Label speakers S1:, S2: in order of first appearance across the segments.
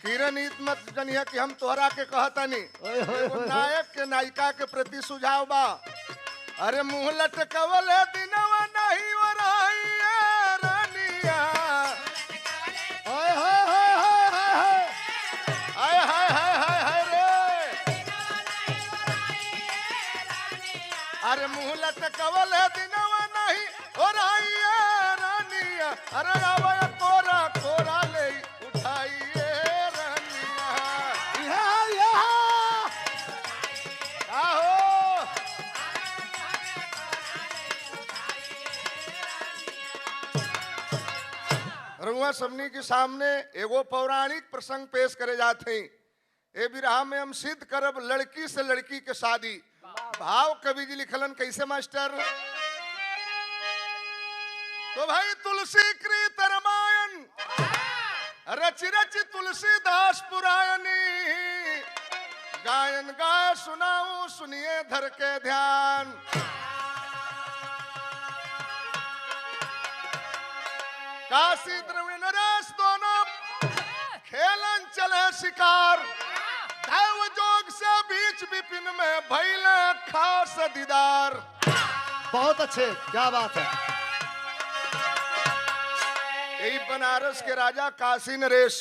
S1: किरण इत मत जनिया कि हम तोहरा के कहतानी नायक के नायिका के प्रति सुझाव बा। अरे मुंह लटकवले दिनवा नहीं वराइए रानिया।
S2: हाय हाय हाय हाय हाय
S1: हाय हाय हाय हाय हाय रे। अरे मुंह लटकवले दिनवा नहीं वराइए रानिया। अरे आवा कोरा कोरा ले उठाइए रानिया। आहो रुआ सबनी के सामने एगो पौराणिक प्रसंग पेश करे जाते हैं। ए बिरहा में हम सिद्ध करब लड़की से लड़की के शादी। भाव कवि जी लिखलन कैसे मास्टर। तो भाई तुलसी कृत रामायण रचि रचि तुलसीदास पुरायणी। गायन गाय सुनाऊं सुनिए धर के ध्यान। काशी द्रविड़ नरेश दोनों खेलन चले शिकार। दैव जोग से बीच विपिन में भइले खास दीदार।
S2: बहुत अच्छे, क्या बात है।
S1: यही बनारस के राजा काशी नरेश,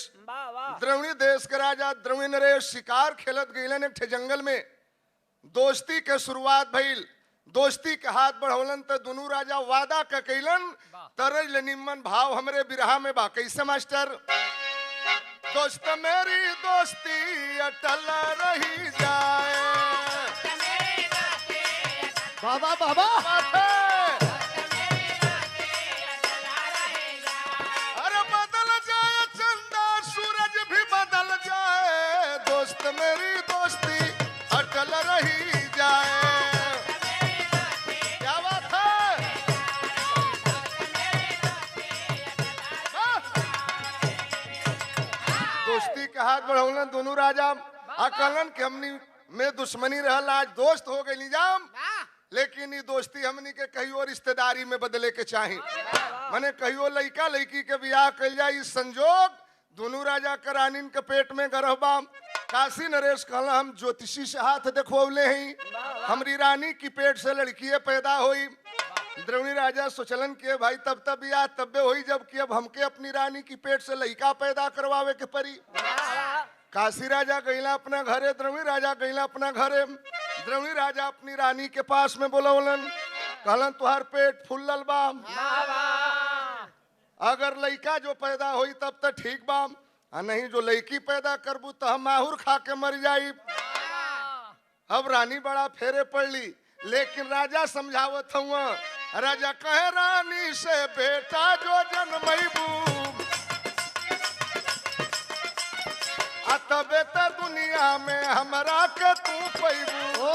S1: द्रविड़ देश के राजा द्रविड़ नरेश शिकार खेलत गईलन एक ठे जंगल में। दोस्ती के शुरुआत भइल। दोस्ती के हाथ बढ़ौलन त दोनों राजा वादा का कैलन तरज निम्मन भाव हमरे बिरहा में बा। कैसे मास्टर। दोस्त मेरी दोस्ती अटल रही जाए।
S2: बाबा बाबा
S1: अरे बदल जाए चंदा सूरज भी बदल जाए। दोस्त मेरी दोस्ती अटल रही जाए। दोस्ती के हाथ बढ़ौलन दोनों राजा। अकलन के हमनी में दुश्मनी रहल, आज दोस्त हो गई निजाम। लेकिन ये दोस्ती हमनी के कहियो रिश्तेदारी में बदले के चाही। माने कहियो लड़का लड़की के बियाह कल जाए। इस संजोग दोनों राजा के रानीन के पेट में गर्भबा। काशी नरेश कहला हम ज्योतिषी से हाथ देखवले हैं, हमारी रानी की पेट से लड़की पैदा हुई। द्रविड़ राजा सोचलन के भाई तब तब बियाह तब्बे हुई जबकि अब हमके अपनी रानी की पेट से लड़का पैदा करवावे के परी। काशी राजा गईला अपना घरे, द्रविड़ राजा गईला अपना घरे। द्रविड़ राजा अपनी रानी के पास में बोलवलन, कहलन तुहार पेट फुल्लल बा। अगर लड़का जो पैदा हुई तब तक ठीक बा, नहीं जो लड़की पैदा करबू तो हम माहुर खा के मर जाई। अब रानी बड़ा फेरे पड़ली, लेकिन राजा समझावत हुआ। राजा कहे रानी से बेटा जो जन्मैबू तबे त दुनिया में हमरा के तू पैबू।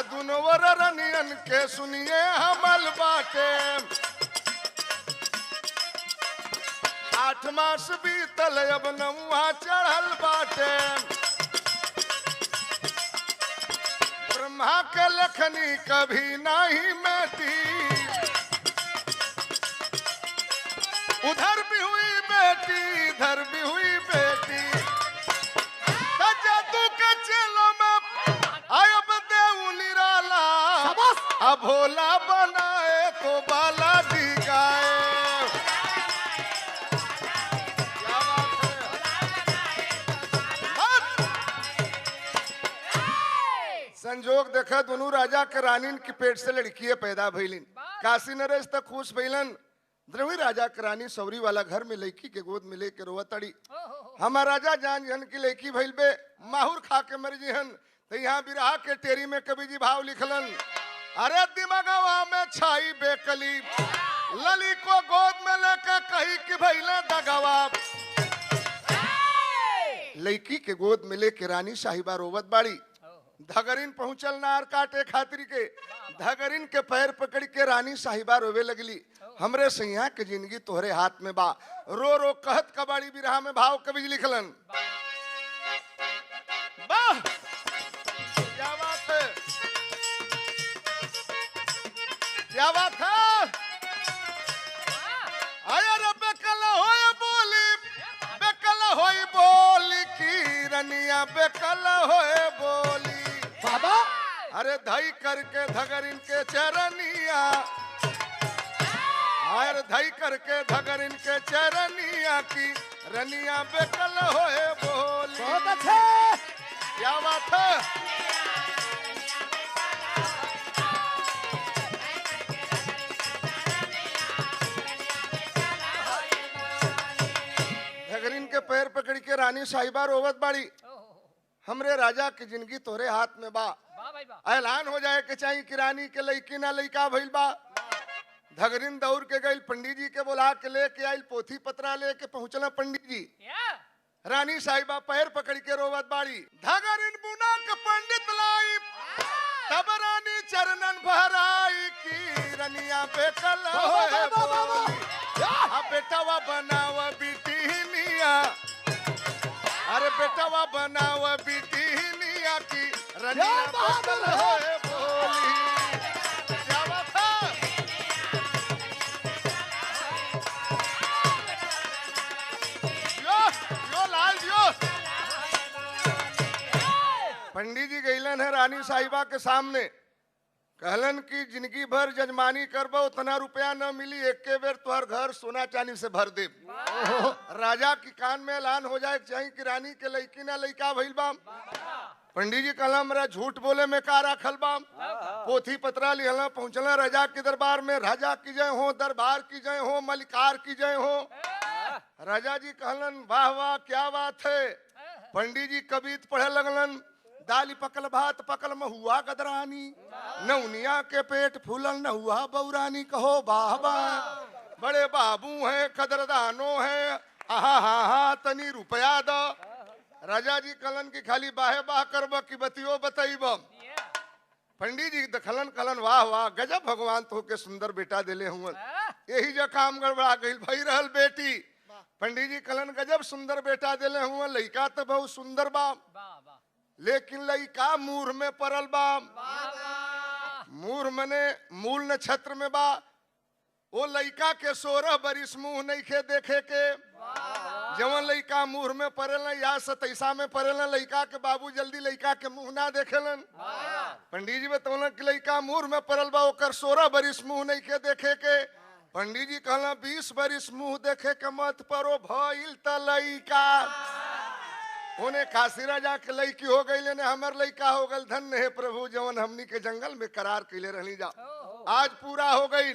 S1: दुनवर रनियन के सुनिए हमल बाटे। 8 मास बीतल अब नौवा चढ़ल बाटे। ब्रह्मा के लखनी कभी नहीं मिटी। उधर भी हुई बेटी इधर भी हुई बेटी। जादू के चेलों में आयब देव निराला। अब भोला बनाए तो बाला दिखाए। संजोग देखा दोनों राजा के रानीन की पेट से लड़की पैदा भइलिन। काशी नरेश तक खुश भइलन। द्रविड़ राजा के रानी सौरी वाला घर में लड़की के गोद में लेके रोवतड़ी। हमारा राजा जान जन की लड़की भइल बे माहुर खा के मर जिहन। तो यहाँ बिरहा के टेरी में कवि जी भाव लिखलन। अरे दिमागवा में छाई बेकली लली को गोद में लेके कही कि भइले दगवा। लड़की के गोद में लेके रानी साहिबा रोवत बाड़ी। धगरिन पहुंचल नार काटे खातिर के। धगरिन के पैर पकड़ के रानी साहिबा रोवे लगली। हमरे सैया के जिंदगी तोहरे हाथ में बा। रो रो कहत कबाड़ी बिरहा में भाव कवि लिखलन। वाह क्या बात है, क्या बात है। आया रब्बे कल होए बेकल होए बोली।
S2: बाबा
S1: अरे धई करके धगरिन के चरनिया, अरे धई करके धगरिन के चरनिया की रनिया बेकल होए बोली।
S2: बहुत अच्छे।
S1: क्या बात है। धगरिन के पैर पकड़ के रानी साहिबा रोवत बाड़ी, हमरे राजा की जिंदगी तोरे हाथ में बा, ऐलान हो जाए के चाहिए कि रानी के लड़की ना लड़का भइल बा। धगरिन दौड़ के गई, पंडित जी के बुला के लेके आई, पोथी पत्रा लेके पहुंचला पंडित जी। रानी साहिबा पैर पकड़ के रोवत बाड़ी, धगरिन बुना के पंडित लाई, तब रानी चरणन भराई की रनिया बेकल होए बोली। बेटवा बनाव बिटिनिया, अरे बेटवा बनाव बिटिनिया की रनिया बेकल होए बोली। क्या बात है। यो लाल यो। पंडित जी गईलन है रानी साहिबा के सामने, कहलन की जिंदगी भर जजमानी करबो उतना रुपया न मिली, एक के बेर तुहर घर सोना चांदी से भर दे। राजा की कान में ऐलान हो जाए चाहिए कि रानी के लड़की ना लड़का भइल बा। पंडित जी कहला हमरा झूठ बोले में का राखल बा। पोथी पत्रा लिहला, पहुंचला राजा के दरबार में। राजा की जय हो, दरबार की जय हो, मलिकार की जय हो। राजा जी कहलन वाह वाह क्या बात है। पंडित जी कवित पढ़े लगलन, दाली पकल भात पकल महुआ गदरानी, नौनिया के पेट फूलल न हुआ बौरानी। कहो वाह वाह, बड़े बाबू हैं कदरदानो हैं, आहा हा हा तनी रुपया दो। राजा जी कलन की खाली बाहे बाह करब की बतियो बतईब। पंडित जी दखलन कलन वाह वाह गजब भगवान तो के सुंदर बेटा दिले हुआ, यही जो काम गड़बड़ा गई भई रहल बेटी। पंडित जी कलन गजब सुंदर बेटा दिले हुआ, लड़का तो बहुत सुंदर बा, लेकिन लड़का मूर में परल बा। मूर मने मूल नक्षत्र में बा। वो लड़का के 16 बरिस मुंह नहीं खे देखे के। जवन लड़का मुंह में पड़ेला या 27 में पड़ेला, लड़का के बाबू जल्दी लड़का के मुंह ना देखेलन। पंडित जी बतौलन कि लड़का मुंह में पड़ल बा, ओकर 16 बरिस मुंह नहीं खे देखे के। पंडित जी कहला 20 बरिस मुंह देखे के मत परो, भइल त लड़का। उन्हें काशी राजा के लड़की हो गई, ने हमर लड़का हो गल। धन्य है प्रभु जवन हमनी के जंगल में करार कैले रहनी जा, आज पूरा हो गई।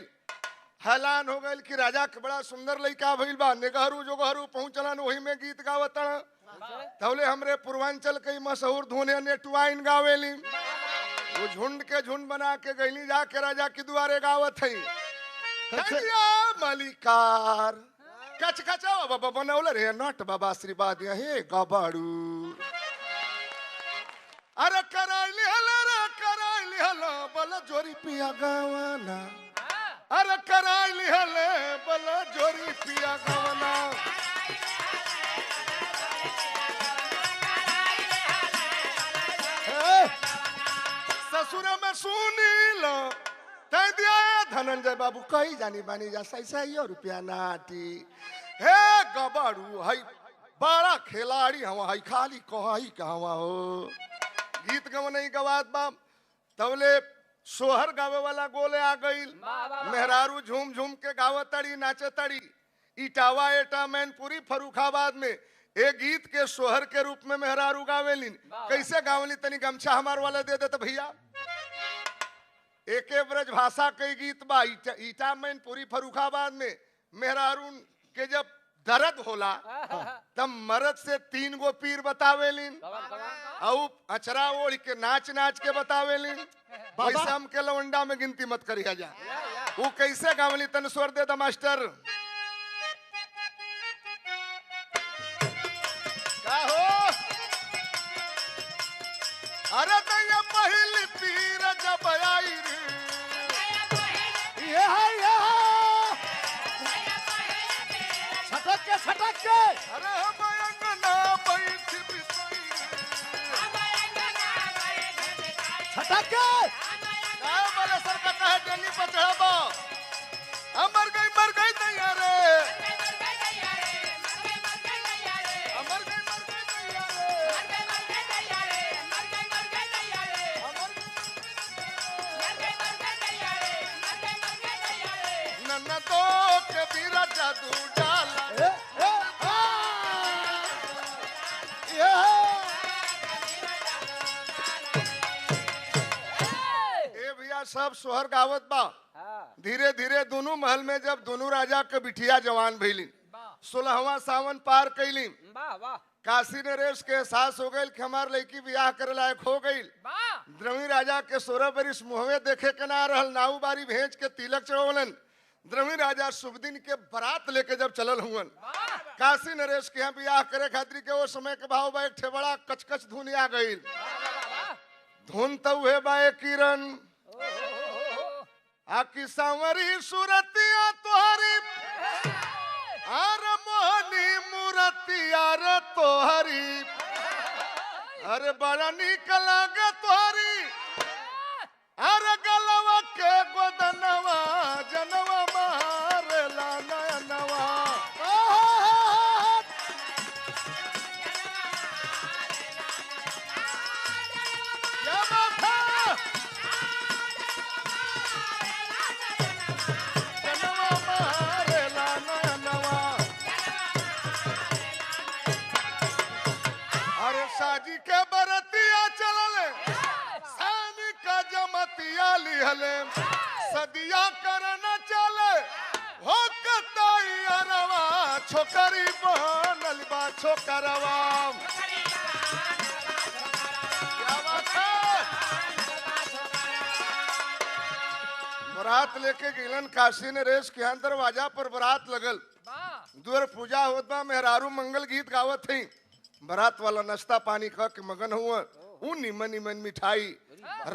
S1: ऐलान हो गई कि राजा के बड़ा सुंदर लड़का भइल बा। नेगहरू जोगहरू पहुंचलन, वही में गीत गावतन। तौले हमरे पूर्वांचल के मशहूर धुने नेटवाइन गावेली। वो झुंड के झुंड बना के गईली जाके राजा के द्वारे गावत है। मलिकार कच कचा बाबा बनौले रे नट बाबा आशीर्वाद हे गबाड़ू। अरे कराइली हला रे कराइली हला बल जोरी पिया गावना, अरे कराइली हले बल जोरी पिया गावना। ससुर में सुनील तै दिया धनंजय बाबू कही जानी बानी जा 600 रुपया नाटी। हे गबाड़ू हई बड़ा खिलाड़ी हवा, हई खाली कही कहवा हो। गीत गव नहीं गवात बाप। तवले सोहर गावे वाला गोले आ गई। मेहरारू झूम झूम के गावतड़ी नाचतड़ी। इटावा एटा मैनपुरी फरुखाबाद में एक गीत के सोहर के रूप में मेहरारू गावेलिन। कैसे गावली तनी गमछा हमार वाला दे देता भैया। एके ब्रज भाषा के गीत बा। ईटा मैनपुरी फरुखाबाद में मेहरारू के जब दर्द होला तब मर्द से 3 गो पीर बतावेलिन, और अचरा ओढ़ के नाच नाच के बतावेलिन। वैसे हम के लवंडा में गिनती मत करिया जा। वो कैसे गावली तन स्वर दे द मास्टर। का हो अरे दैया पहली पीर जब आई रे,
S2: छटक के
S1: अरे हम अंगना बैठ बिताई
S2: छटक के
S1: वाला सर का कहे डेली पर चढ़ाबो। मर गई दैया रे, मर गई दैया रे। जादू डाला ए भैया सब सोहर गावत बा। धीरे धीरे दोनों महल में जब दोनों राजा के बिटिया जवान भइली 16वां सावन पार कैली काशी नरेश के एहसास हो गई कि हमार लड़की ब्याह करे लायक हो गई। द्रवी राजा के 16 बरिस मुहवे देखे के ना रहल नाऊ बारी भेज के तिलक चढ़ौलन। द्रवी राजा शुभ दिन के बारात लेके जब चलल हुवन काशी नरेश के यहाँ ब्याह करे खातिर के वो समय के भाव बा एक ठे बड़ा कचकच धुन आ गई। धुन तो हुए बाए किरण आकी सांवरी सूरतिया तोहरी आर मोहनी मूरतिया रे तोहरी अरे बड़ा निक लागे तोहरी अरे गलवा के गोदनवा जनवा मारेला नयनवा क्या बात है जनवा मारेला नयनवा अरे साजी के बरतिया चलले सामी का जमतिया लिहले सदिया करना चले हो कताई अरवा छोकरी बनल बा छोकरवा क्या बात है बारात लेके गिलन काशी नरेश के यहाँ दरवाजा पर बारात लगल दूर पूजा होत बा मेहरारू मंगल गीत गावत थी। बारात वाला नाश्ता पानी खा के मगन हुआ उ निमन निमन मिठाई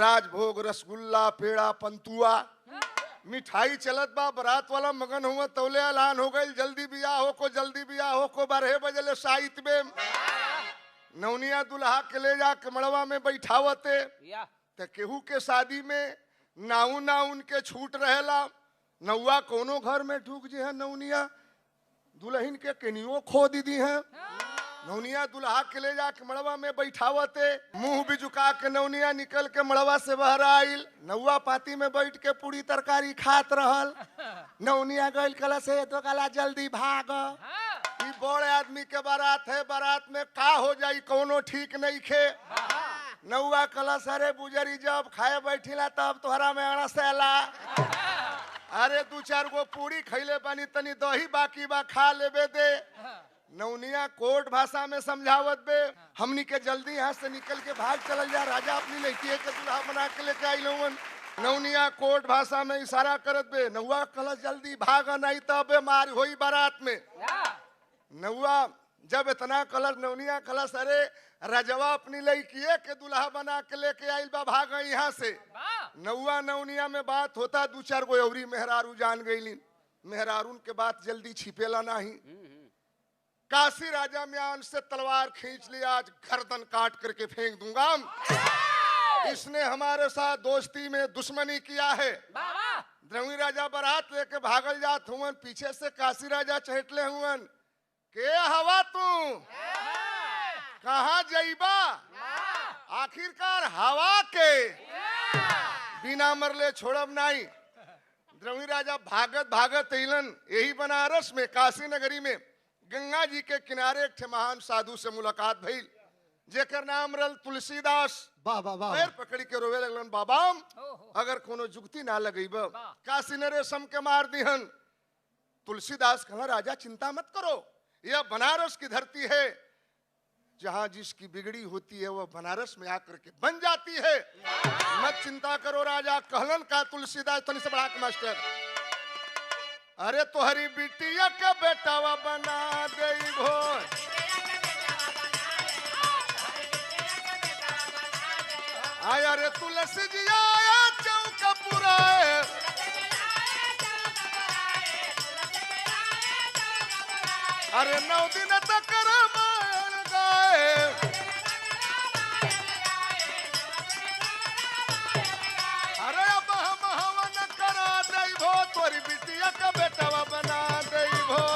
S1: राजभोग रसगुल्ला पेड़ा पंतुआ मिठाई चलत बा। बारात वाला मगन हुआ तौले ऐलान हो गई जल्दी बियाह हो को 12 बजे साहित्य में नौनिया दुल्हा के ले जाके मड़वा में बैठावते ते केहू के शादी में नाऊ ना उनके छूट रहेला नौआ कोनो घर में ढूक जे है नौनिया दुल्हन के केनियो खो दीदी है नौनिया दुल्हा के ले जाके मड़वा में बैठावते मुंह भी झुका के नौनिया निकल के मड़वा से बाहर आइल नौआ पाती में बैठ के पूरी तरकारी खात रहल नौनिया गइल कला से तो कला जल्दी भाग ई बड़े आदमी के बारात है बारात में का हो जाई कोनो ठीक नहीं खे नौआ कला सारे बुजरी जब खाए बैठिला तब तोहरा में अणसेला अरे 2-4 गो पूरी खैले बानी तनी दही बाकी बा खा लेबे दे नौनिया कोर्ट भाषा में समझावत बे हमनी के जल्दी यहाँ से निकल के भाग चल जा राजा अपनी लड़की के दूल्हा बना के लेके आई लोगन नौनिया कोर्ट भाषा में इशारा करत बे नौआ कल जल्दी भाग नहीं तब मार होई बारात में नौआ जब इतना कलर नौनिया कलश अरे राजवा अपनी लड़की के दूल्हा बना के लेके आइल बा भाग यहाँ से नौआ नौनिया में बात होता 2-4 गो अवरी मेहरारू जान गईली मेहरारून के बात जल्दी छिपेला नहीं काशी राजा म्यान से तलवार खींच लिया आज गर्दन काट करके फेंक दूंगा इसने हमारे साथ दोस्ती में दुश्मनी किया है द्रवी राजा बारात लेके भागल जात हुवन पीछे से काशी राजा चहटले हुवन के हवा तू कहाँ जईबा आखिरकार हवा के बिना मरले छोड़ब नहीं द्रवी राजा भागत भागत अइलन यही बनारस में काशी नगरी में गंगा जी के किनारे एक महान साधु से मुलाकात भइल जेकर नाम रल तुलसीदास पैर पकड़ी के रोवे लगलन बाबा अगर कोनो जुगती ना लगईब काशी ने रेशम के मार दिहन तुलसीदास कहला राजा चिंता मत करो यह बनारस की धरती है जहां जिसकी बिगड़ी होती है वह बनारस में आकर के बन जाती है मत चिंता करो राजा कहलन का तुलसीदास तनी से बड़ा के मास्टर अरे तोहरी बिटिया का बेटावा बना देई भोर आया रे तुलसी जी आया चौका पुराए अरे 9 दिन तक रामायण गाए अरे अब हम हवन करा दई भो तोरी बिटिया का बेटावा बना दई भो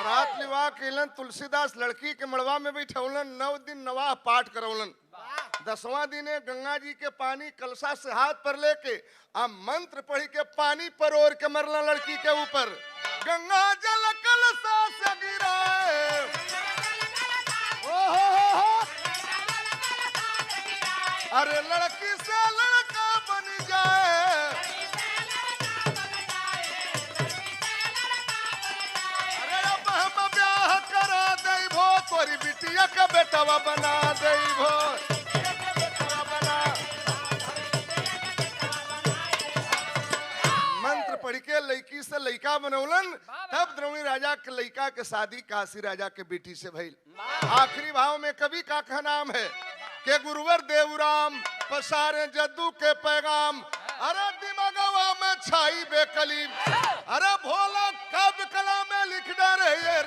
S1: रात लिवा केलन तुलसीदास लड़की के मड़वा में बैठौलन 9 दिन नवाह पाठ करौलन 10वां दिने गंगा जी के पानी कलशा से हाथ पर लेके आ मंत्र पढ़ी के पानी पर ओर के मरला लड़की के ऊपर। गंगा जल कलशा से गिराए,
S2: ओ हो
S1: अरे लड़की से लड़का बन जाए, अरे अब हम ब्याह करा देबो, तोरी बिटिया का बेटवा बना देबो। मंत्र पढ़ के लड़की से लड़का बनौलन, तब द्रोणी राजा के लड़का के शादी काशी राजा के बेटी से भइल। आखिरी भाव में कवि का नाम है के गुरुवर देवराम पसारे जद्दू के पैगाम, अरे दिमागवा में छाई बेकलीम, अरे भोला कब कला में लिख डरे ये